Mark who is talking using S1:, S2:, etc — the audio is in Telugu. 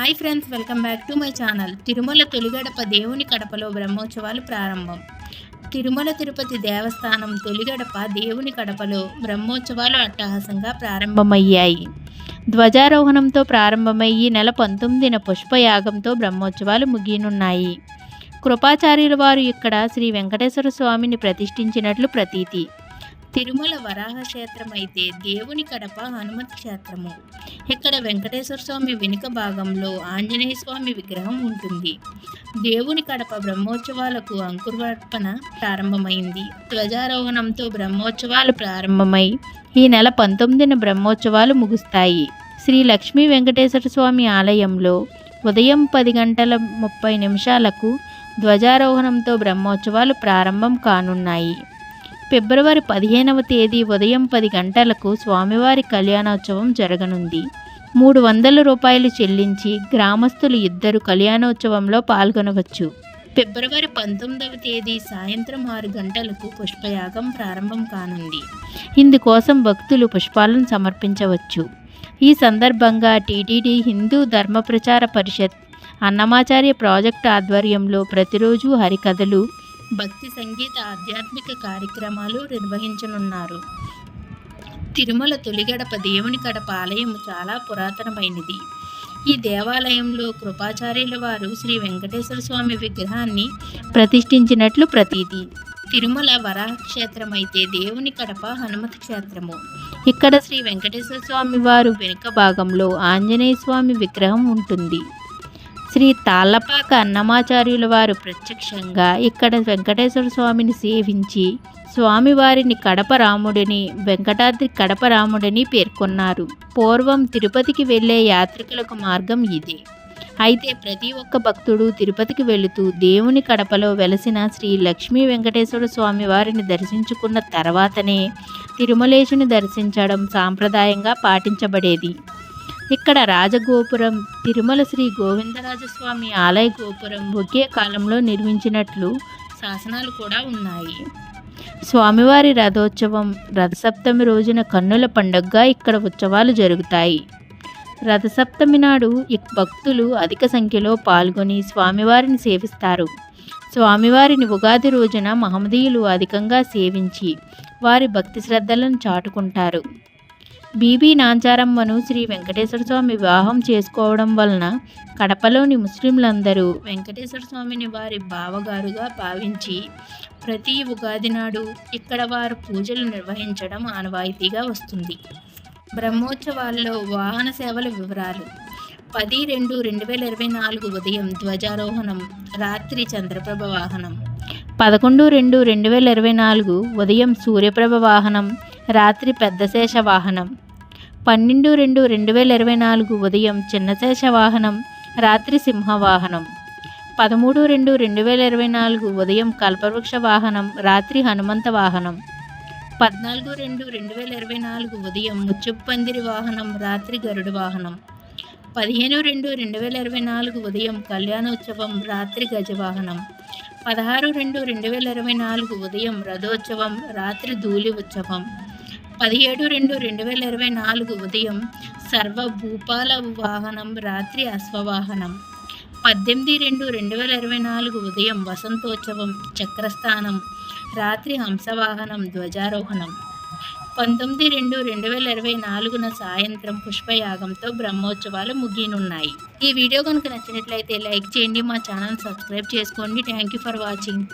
S1: Hi friends, welcome back to my channel. Tirumala తొలిగడప దేవుని కడపలో బ్రహ్మోత్సవాలు ప్రారంభం. తిరుమల తిరుపతి దేవస్థానం తొలిగడప దేవుని కడపలో బ్రహ్మోత్సవాలు అట్టహాసంగా ప్రారంభమయ్యాయి. ధ్వజారోహణంతో ప్రారంభమయ్యి నెల 19న పుష్పయాగంతో బ్రహ్మోత్సవాలు ముగియనున్నాయి. కృపాచార్యుల వారు ఇక్కడ శ్రీ వెంకటేశ్వర స్వామిని ప్రతిష్ఠించినట్లు ప్రతీతి. తిరుమల వరాహ క్షేత్రం అయితే దేవుని కడప హనుమత్ క్షేత్రము. ఇక్కడ వెంకటేశ్వర స్వామి వెనుక భాగంలో ఆంజనేయ స్వామి విగ్రహం ఉంటుంది. దేవుని కడప బ్రహ్మోత్సవాలకు అంకురార్పణ ప్రారంభమైంది. ధ్వజారోహణంతో బ్రహ్మోత్సవాలు ప్రారంభమై ఈ నెల 19న బ్రహ్మోత్సవాలు ముగుస్తాయి. శ్రీ లక్ష్మీ వెంకటేశ్వర స్వామి ఆలయంలో ఉదయం 10:30 ధ్వజారోహణంతో బ్రహ్మోత్సవాలు ప్రారంభం కానున్నాయి. ఫిబ్రవరి 15వ తేదీ ఉదయం 10 గంటలకు స్వామివారి కళ్యాణోత్సవం జరగనుంది. 300 రూపాయలు చెల్లించి గ్రామస్తులు ఇద్దరు కళ్యాణోత్సవంలో పాల్గొనవచ్చు. ఫిబ్రవరి 19వ తేదీ సాయంత్రం 6 గంటలకు పుష్పయాగం ప్రారంభం కానుంది. ఇందుకోసం భక్తులు పుష్పాలను సమర్పించవచ్చు. ఈ సందర్భంగా టీటీడీ హిందూ ధర్మ ప్రచార పరిషత్ అన్నమాచార్య ప్రాజెక్టు ఆధ్వర్యంలో ప్రతిరోజు హరికథలు, భక్తి సంగీత ఆధ్యాత్మిక కార్యక్రమాలు నిర్వహించనున్నారు. తిరుమల తొలిగడప దేవుని కడప ఆలయం చాలా పురాతనమైనది. ఈ దేవాలయంలో కృపాచార్యుల వారు శ్రీ వెంకటేశ్వర స్వామి విగ్రహాన్ని ప్రతిష్ఠించినట్లు ప్రతీతి. తిరుమల వరాహ క్షేత్రం అయితే దేవుని కడప హనుమత్ క్షేత్రము. ఇక్కడ శ్రీ వెంకటేశ్వర స్వామి వారు వెనుక భాగంలో ఆంజనేయ స్వామి విగ్రహం ఉంటుంది. శ్రీ తాళ్లపాక అన్నమాచార్యుల వారు ప్రత్యక్షంగా ఇక్కడ వెంకటేశ్వర స్వామిని సేవించి స్వామివారిని కడప రాముడిని, వెంకటాద్రి కడప రాముడిని పేర్కొన్నారు. పూర్వం తిరుపతికి వెళ్ళే యాత్రికులకు మార్గం ఇదే. అయితే ప్రతి ఒక్క భక్తుడు తిరుపతికి వెళుతూ దేవుని కడపలో వెలసిన శ్రీ లక్ష్మీ వెంకటేశ్వర స్వామి వారిని దర్శించుకున్న తర్వాతనే తిరుమలేశుని దర్శించడం సాంప్రదాయంగా పాటించబడేది. ఇక్కడ రాజగోపురం, తిరుమల శ్రీ గోవిందరాజస్వామి ఆలయ గోపురం ఒకే కాలంలో నిర్మించినట్లు శాసనాలు కూడా ఉన్నాయి. స్వామివారి రథోత్సవం రథసప్తమి రోజున కన్నుల పండుగగా ఇక్కడ ఉత్సవాలు జరుగుతాయి. రథసప్తమి నాడు భక్తులు అధిక సంఖ్యలో పాల్గొని స్వామివారిని సేవిస్తారు. స్వామివారిని ఉగాది రోజున మహమ్మదీయులు అధికంగా సేవించి వారి భక్తి శ్రద్ధలను చాటుకుంటారు. బీబీ నాంచారమ్మను శ్రీ వెంకటేశ్వర స్వామి వివాహం చేసుకోవడం వలన కడపలోని ముస్లింలందరూ వెంకటేశ్వర స్వామిని వారి బావగారుగా భావించి ప్రతి ఉగాది నాడు ఇక్కడ వారు పూజలు నిర్వహించడం ఆనవాయితీగా వస్తుంది. బ్రహ్మోత్సవాల్లో వాహన సేవల వివరాలు: 10/2/2024 ఉదయం ధ్వజారోహణం, రాత్రి చంద్రప్రభ వాహనం. 11/2/2024 ఉదయం సూర్యప్రభ వాహనం, రాత్రి పెద్దశేష వాహనం. 12/2/2024 ఉదయం చిన్నశేష వాహనం, రాత్రి సింహవాహనం. 13/2/2024 ఉదయం కల్పవృక్ష వాహనం, రాత్రి హనుమంత వాహనం. 14/2/2024 ఉదయం ముచ్చుప్పందిరి వాహనం, రాత్రి గరుడ వాహనం. 15/2/2024 ఉదయం కళ్యాణోత్సవం, రాత్రి గజవాహనం. 16/2/2024 ఉదయం రథోత్సవం, రాత్రి ధూళి ఉత్సవం. 17/2/2024 ఉదయం సర్వభూపాల వాహనం, రాత్రి అశ్వవాహనం. 18/2/2024 ఉదయం వసంతోత్సవం, చక్రస్థానం, రాత్రి హంసవాహనం, ధ్వజారోహణం. 19/2/2024 సాయంత్రం పుష్పయాగంతో బ్రహ్మోత్సవాలు ముగియనున్నాయి. ఈ వీడియో కనుక నచ్చినట్లయితే లైక్ చేయండి, మా ఛానల్ సబ్స్క్రైబ్ చేసుకోండి. Thank you for watching.